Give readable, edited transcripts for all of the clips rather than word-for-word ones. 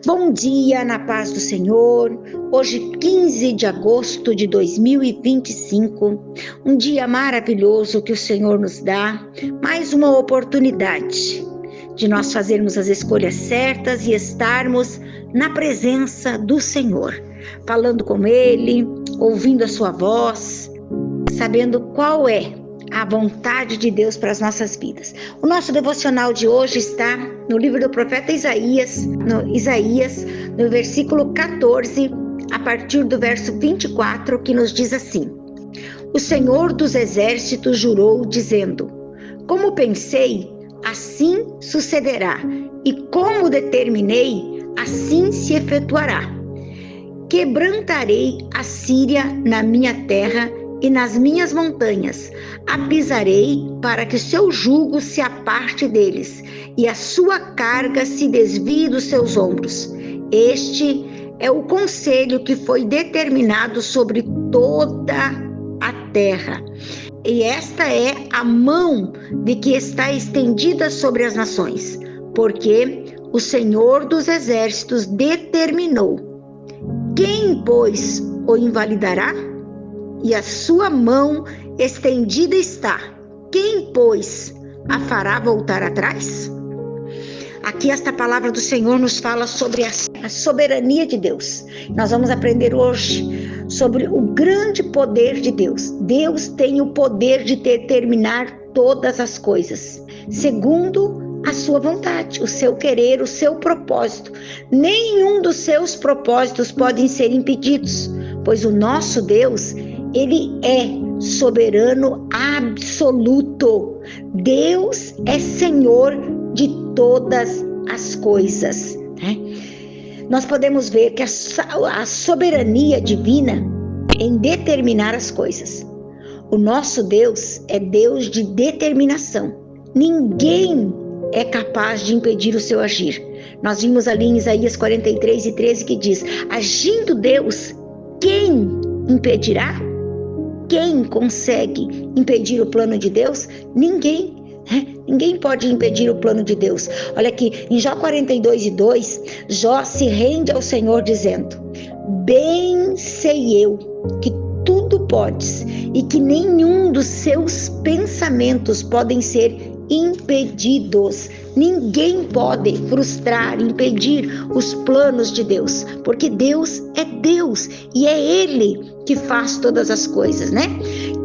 Bom dia, na paz do Senhor. Hoje, 15 de agosto de 2025, um dia maravilhoso que o Senhor nos dá, mais uma oportunidade de nós fazermos as escolhas certas e estarmos na presença do Senhor, falando com Ele, ouvindo a sua voz, sabendo qual é a vontade de Deus para as nossas vidas. O nosso devocional de hoje está no livro do profeta Isaías, no versículo 14, a partir do verso 24, que nos diz assim: O Senhor dos Exércitos jurou, dizendo: Como pensei, assim sucederá, e como determinei, assim se efetuará. Quebrantarei a Síria na minha terra e nas minhas montanhas, a pisarei para que seu jugo se aparte deles e a sua carga se desvie dos seus ombros. Este é o conselho que foi determinado sobre toda a terra. E esta é a mão de que está estendida sobre as nações, porque o Senhor dos Exércitos determinou. Quem, pois, o invalidará? E a sua mão estendida está. Quem, pois, a fará voltar atrás? Aqui esta palavra do Senhor nos fala sobre a soberania de Deus. Nós vamos aprender hoje sobre o grande poder de Deus. Deus tem o poder de determinar todas as coisas, segundo a sua vontade, o seu querer, o seu propósito. Nenhum dos seus propósitos podem ser impedidos, pois o nosso Deus, Ele é soberano absoluto. Deus é Senhor de todas as coisas, né? Nós podemos ver que a soberania divina em determinar as coisas. O nosso Deus é Deus de determinação. Ninguém é capaz de impedir o seu agir. Nós vimos ali em Isaías 43:13 que diz: agindo Deus, quem impedirá? Quem consegue impedir o plano de Deus? Ninguém. Ninguém pode impedir o plano de Deus. Olha aqui, em Jó 42:2, Jó se rende ao Senhor dizendo: bem sei eu que tudo podes e que nenhum dos seus pensamentos podem ser impedidos. Ninguém pode frustrar, impedir os planos de Deus, porque Deus é Deus e é Ele que faz todas as coisas, né?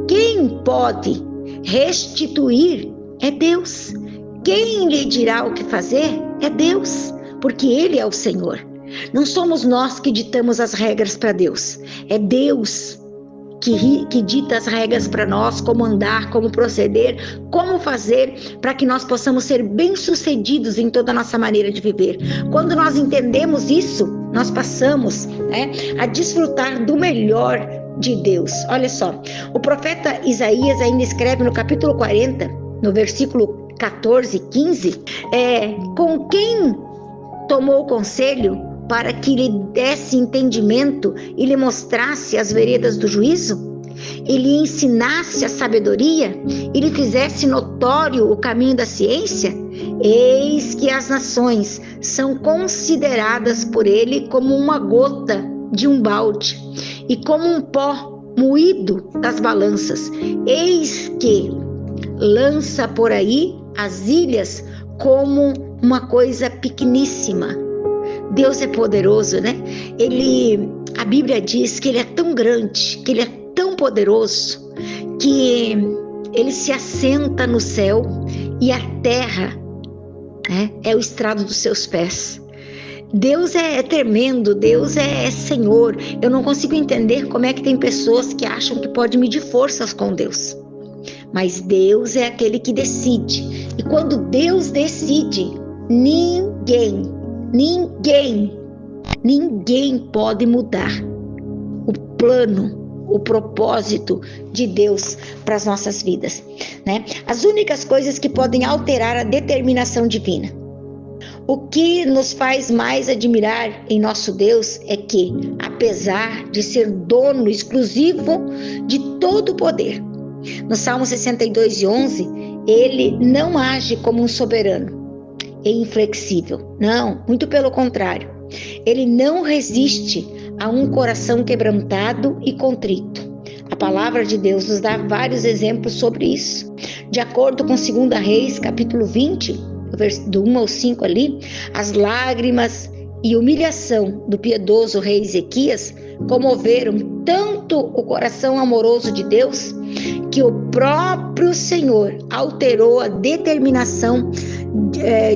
Quem pode restituir é Deus. Quem lhe dirá o que fazer é Deus, porque Ele é o Senhor. Não somos nós que ditamos as regras para Deus, é Deus que dita as regras para nós, como andar, como proceder, como fazer, para que nós possamos ser bem-sucedidos em toda a nossa maneira de viver. Quando nós entendemos isso, nós passamos, a desfrutar do melhor de Deus. Olha só, o profeta Isaías ainda escreve no capítulo 40, no versículo 14, 15, com quem tomou conselho para que lhe desse entendimento e lhe mostrasse as veredas do juízo, e lhe ensinasse a sabedoria, e lhe fizesse notório o caminho da ciência? Eis que as nações são consideradas por ele como uma gota de um balde, e como um pó moído das balanças. Eis que lança por aí as ilhas como uma coisa pequeníssima. Deus é poderoso, né? A Bíblia diz que Ele é tão grande, que Ele é tão poderoso, que Ele se assenta no céu e a terra é o estrado dos seus pés. Deus é tremendo, Deus é Senhor. Eu não consigo entender como é que tem pessoas que acham que pode medir forças com Deus. Mas Deus é aquele que decide. E quando Deus decide, ninguém pode mudar o plano, o propósito de Deus para as nossas vidas, né? As únicas coisas que podem alterar a determinação divina. O que nos faz mais admirar em nosso Deus é que, apesar de ser dono exclusivo de todo o poder, no Salmo 62:11, Ele não age como um soberano e inflexível. Não, muito pelo contrário. Ele não resiste a um coração quebrantado e contrito. A palavra de Deus nos dá vários exemplos sobre isso. De acordo com 2 Reis, capítulo 20, do 1 ao 5 ali, as lágrimas e humilhação do piedoso rei Ezequias comoveram tanto o coração amoroso de Deus que o próprio Senhor alterou a determinação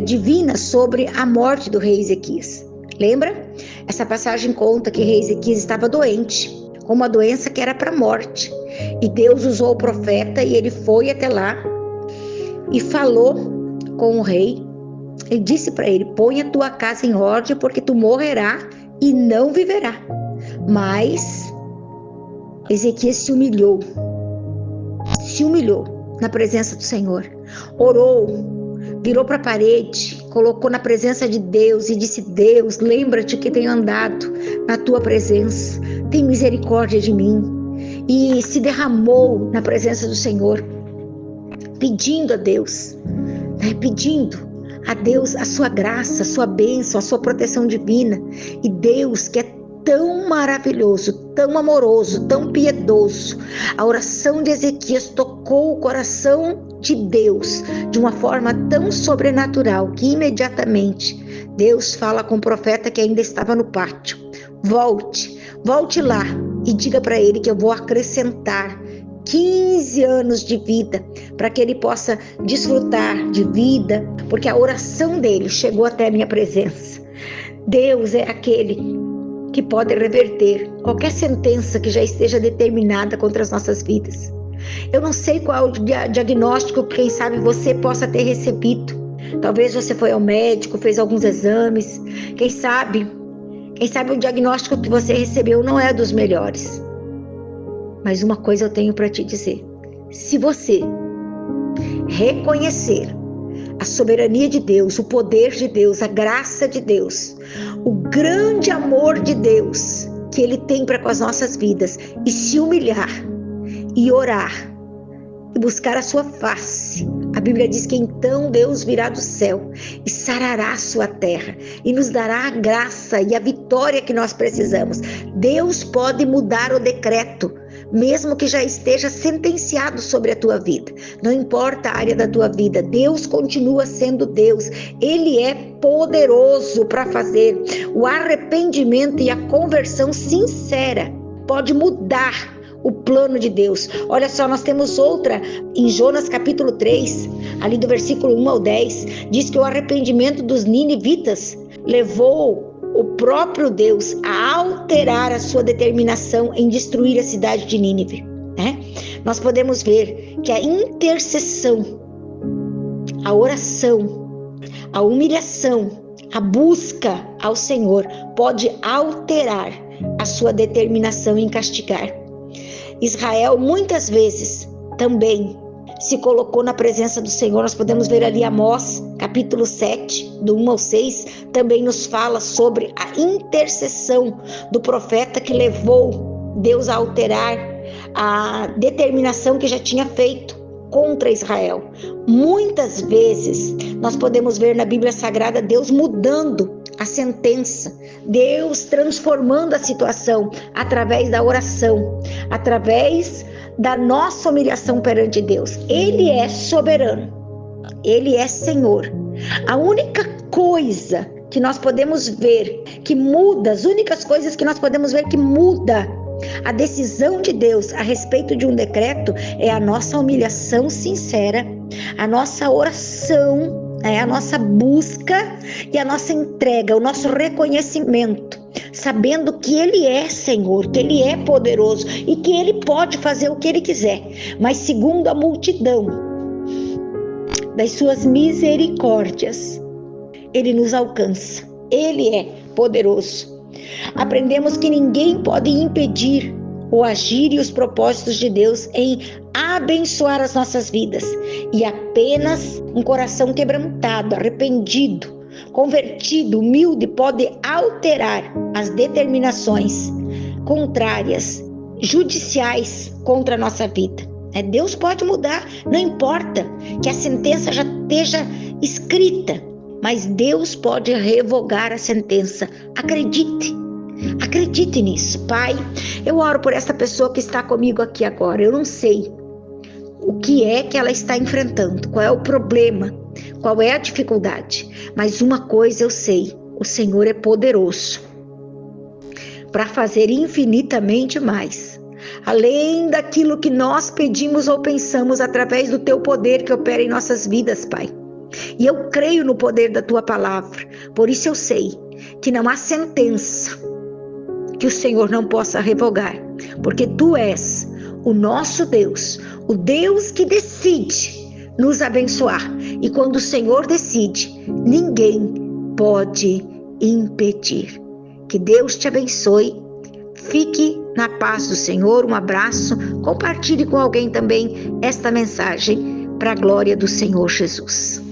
divina sobre a morte do rei Ezequias. Lembra? Essa passagem conta que o rei Ezequias estava doente, com uma doença que era para a morte. E Deus usou o profeta e ele foi até lá e falou com o rei. Ele disse para ele: põe a tua casa em ordem, porque tu morrerá e não viverá. Mas Ezequias se humilhou na presença do Senhor, orou, virou para a parede, colocou na presença de Deus e disse: Deus, lembra-te que tenho andado na tua presença, tem misericórdia de mim. E se derramou na presença do Senhor, pedindo a Deus, pedindo a Deus a sua graça, a sua bênção, a sua proteção divina. E Deus, que é tão maravilhoso, tão amoroso, tão piedoso, a oração de Ezequias tocou o coração de Deus de uma forma tão sobrenatural que imediatamente Deus fala com o profeta que ainda estava no pátio: volte lá e diga para ele que eu vou acrescentar 15 anos de vida para que ele possa desfrutar de vida, porque a oração dele chegou até a minha presença. Deus é aquele que pode reverter qualquer sentença que já esteja determinada contra as nossas vidas. Eu não sei qual o diagnóstico que, quem sabe, você possa ter recebido. Talvez você foi ao médico, fez alguns exames. Quem sabe o diagnóstico que você recebeu não é dos melhores. Mas uma coisa eu tenho para te dizer: se você reconhecer a soberania de Deus, o poder de Deus, a graça de Deus, o grande amor de Deus que Ele tem para com as nossas vidas, e se humilhar e orar e buscar a sua face, a Bíblia diz que então Deus virá do céu e sarará a sua terra e nos dará a graça e a vitória que nós precisamos. Deus pode mudar o decreto, mesmo que já esteja sentenciado sobre a tua vida. Não importa a área da tua vida, Deus continua sendo Deus. Ele é poderoso para fazer. O arrependimento e a conversão sincera pode mudar o plano de Deus. Olha só, nós temos outra em Jonas capítulo 3, ali do versículo 1 ao 10, diz que o arrependimento dos ninivitas levou o próprio Deus a alterar a sua determinação em destruir a cidade de Nínive. Nós podemos ver que a intercessão, a oração, a humilhação, a busca ao Senhor pode alterar a sua determinação em castigar. Israel muitas vezes também se colocou na presença do Senhor. Nós podemos ver ali Amós, capítulo 7, do 1 ao 6, também nos fala sobre a intercessão do profeta que levou Deus a alterar a determinação que já tinha feito contra Israel. Muitas vezes nós podemos ver na Bíblia Sagrada Deus mudando a sentença, Deus transformando a situação através da oração, através da nossa humilhação perante Deus. Ele é soberano, Ele é Senhor. A única coisa que nós podemos ver que muda, as únicas coisas que nós podemos ver que muda a decisão de Deus a respeito de um decreto é a nossa humilhação sincera, a nossa oração, a nossa busca e a nossa entrega, o nosso reconhecimento, sabendo que Ele é Senhor, que Ele é poderoso e que Ele pode fazer o que Ele quiser, mas segundo a multidão das suas misericórdias, Ele nos alcança. Ele é poderoso. Aprendemos que ninguém pode impedir o agir e os propósitos de Deus em abençoar as nossas vidas, e apenas um coração quebrantado, arrependido, convertido, humilde pode alterar as determinações contrárias, judiciais contra a nossa vida. Deus pode mudar, não importa que a sentença já esteja escrita, mas Deus pode revogar a sentença. Acredite nisso. Pai, eu oro por essa pessoa que está comigo aqui agora. Eu não sei o que é que ela está enfrentando, qual é o problema, qual é a dificuldade, mas uma coisa eu sei: o Senhor é poderoso para fazer infinitamente mais, além daquilo que nós pedimos ou pensamos, através do teu poder que opera em nossas vidas, Pai. E eu creio no poder da tua palavra, por isso eu sei que não há sentença que o Senhor não possa revogar, porque tu és o nosso Deus, o Deus que decide nos abençoar. E quando o Senhor decide, ninguém pode impedir. Que Deus te abençoe. Fique na paz do Senhor. Um abraço. Compartilhe com alguém também esta mensagem para a glória do Senhor Jesus.